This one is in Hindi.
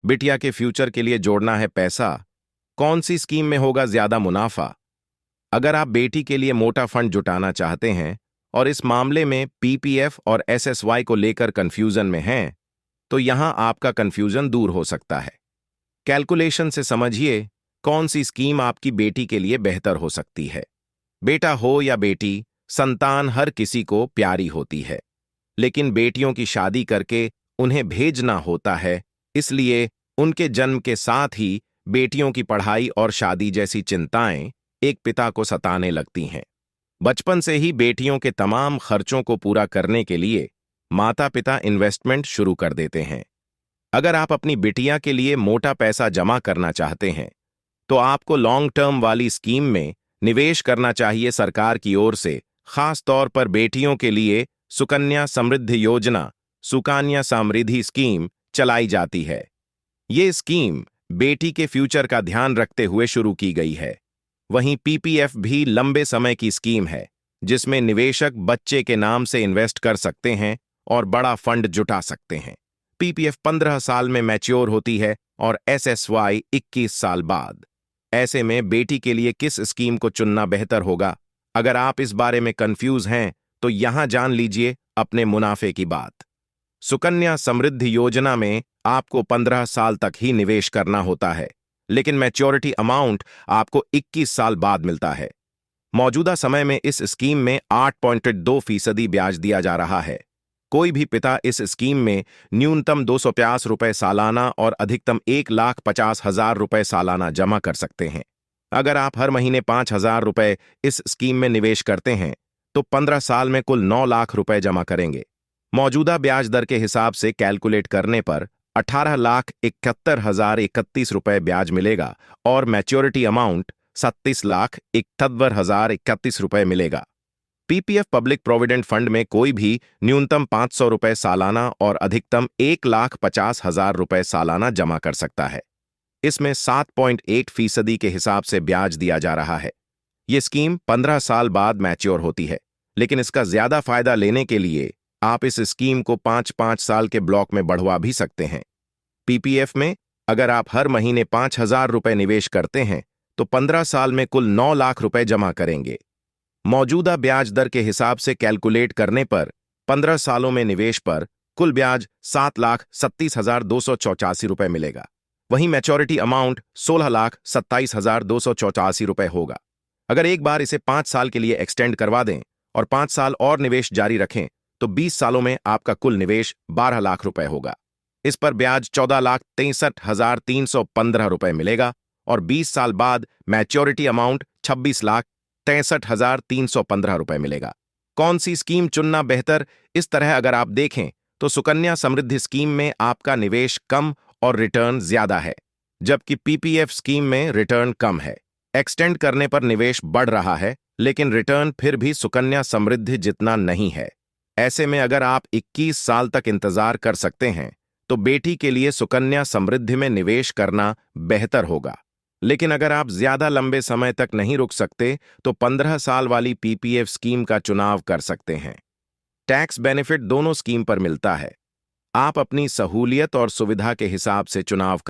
बिटिया के फ्यूचर के लिए जोड़ना है पैसा, कौन सी स्कीम में होगा ज्यादा मुनाफा? अगर आप बेटी के लिए मोटा फंड जुटाना चाहते हैं और इस मामले में पीपीएफ और एसएसवाई को लेकर कंफ्यूजन में हैं, तो यहां आपका कंफ्यूजन दूर हो सकता है। कैलकुलेशन से समझिए कौन सी स्कीम आपकी बेटी के लिए बेहतर हो सकती है। बेटा हो या बेटी, संतान हर किसी को प्यारी होती है, लेकिन बेटियों की शादी करके उन्हें भेजना होता है, इसलिए उनके जन्म के साथ ही बेटियों की पढ़ाई और शादी जैसी चिंताएं एक पिता को सताने लगती हैं। बचपन से ही बेटियों के तमाम खर्चों को पूरा करने के लिए माता पिता इन्वेस्टमेंट शुरू कर देते हैं। अगर आप अपनी बिटिया के लिए मोटा पैसा जमा करना चाहते हैं, तो आपको लॉन्ग टर्म वाली स्कीम में निवेश करना चाहिए। सरकार की ओर से खास तौर पर बेटियों के लिए सुकन्या समृद्धि योजना, सुकन्या समृद्धि स्कीम चलाई जाती है। ये स्कीम बेटी के फ्यूचर का ध्यान रखते हुए शुरू की गई है। वहीं पीपीएफ भी लंबे समय की स्कीम है, जिसमें निवेशक बच्चे के नाम से इन्वेस्ट कर सकते हैं और बड़ा फंड जुटा सकते हैं। पीपीएफ 15 साल में मैच्योर होती है और एसएसवाई 21 साल बाद। ऐसे में बेटी के लिए किस स्कीम को चुनना बेहतर होगा? अगर आप इस बारे में कंफ्यूज हैं, तो यहां जान लीजिए अपने मुनाफे की बात। सुकन्या समृद्धि योजना में आपको 15 साल तक ही निवेश करना होता है, लेकिन मैच्योरिटी अमाउंट आपको 21 साल बाद मिलता है। मौजूदा समय में इस स्कीम में 8.2% ब्याज दिया जा रहा है। कोई भी पिता इस स्कीम में न्यूनतम 250 रुपए सालाना और अधिकतम 1,50,000 रुपए सालाना जमा कर सकते हैं। अगर आप हर महीने 5,000 रुपए इस स्कीम में निवेश करते हैं, तो 15 साल में कुल 9 लाख रुपए जमा करेंगे। मौजूदा ब्याज दर के हिसाब से कैलकुलेट करने पर 18,71,031 रुपए ब्याज मिलेगा और मैच्योरिटी अमाउंट 37,71,031 रुपए मिलेगा। पीपीएफ पब्लिक प्रोविडेंट फंड में कोई भी न्यूनतम 500 रुपए सालाना और अधिकतम 1,50,000 रुपए सालाना जमा कर सकता है। इसमें 7.8% के हिसाब से ब्याज दिया जा रहा है। ये स्कीम 15 साल बाद मैच्योर होती है, लेकिन इसका ज्यादा फायदा लेने के लिए आप इस स्कीम को 5-5 साल के ब्लॉक में बढ़वा भी सकते हैं। पीपीएफ में अगर आप हर महीने 5,000 रुपए निवेश करते हैं, तो 15 साल में कुल 9 लाख रुपए जमा करेंगे। मौजूदा ब्याज दर के हिसाब से कैलकुलेट करने पर 15 सालों में निवेश पर कुल ब्याज 7,37,284 रुपए मिलेगा। वहीं मैच्योरिटी अमाउंट 16,27,284 रुपए होगा। अगर एक बार इसे 5 साल के लिए एक्सटेंड करवा दें और 5 साल और निवेश जारी रखें, तो 20 सालों में आपका कुल निवेश 12 लाख रुपए होगा। इस पर ब्याज 14,63,315 रुपए मिलेगा और 20 साल बाद मैच्योरिटी अमाउंट 26,63,315 रुपए मिलेगा। कौन सी स्कीम चुनना बेहतर? इस तरह अगर आप देखें, तो सुकन्या समृद्धि स्कीम में आपका निवेश कम और रिटर्न ज्यादा है, जबकि पीपीएफ स्कीम में रिटर्न कम है। एक्सटेंड करने पर निवेश बढ़ रहा है, लेकिन रिटर्न फिर भी सुकन्या समृद्धि जितना नहीं है। ऐसे में अगर आप 21 साल तक इंतजार कर सकते हैं, तो बेटी के लिए सुकन्या समृद्धि में निवेश करना बेहतर होगा। लेकिन अगर आप ज्यादा लंबे समय तक नहीं रुक सकते, तो 15 साल वाली पीपीएफ स्कीम का चुनाव कर सकते हैं। टैक्स बेनिफिट दोनों स्कीम पर मिलता है। आप अपनी सहूलियत और सुविधा के हिसाब से चुनाव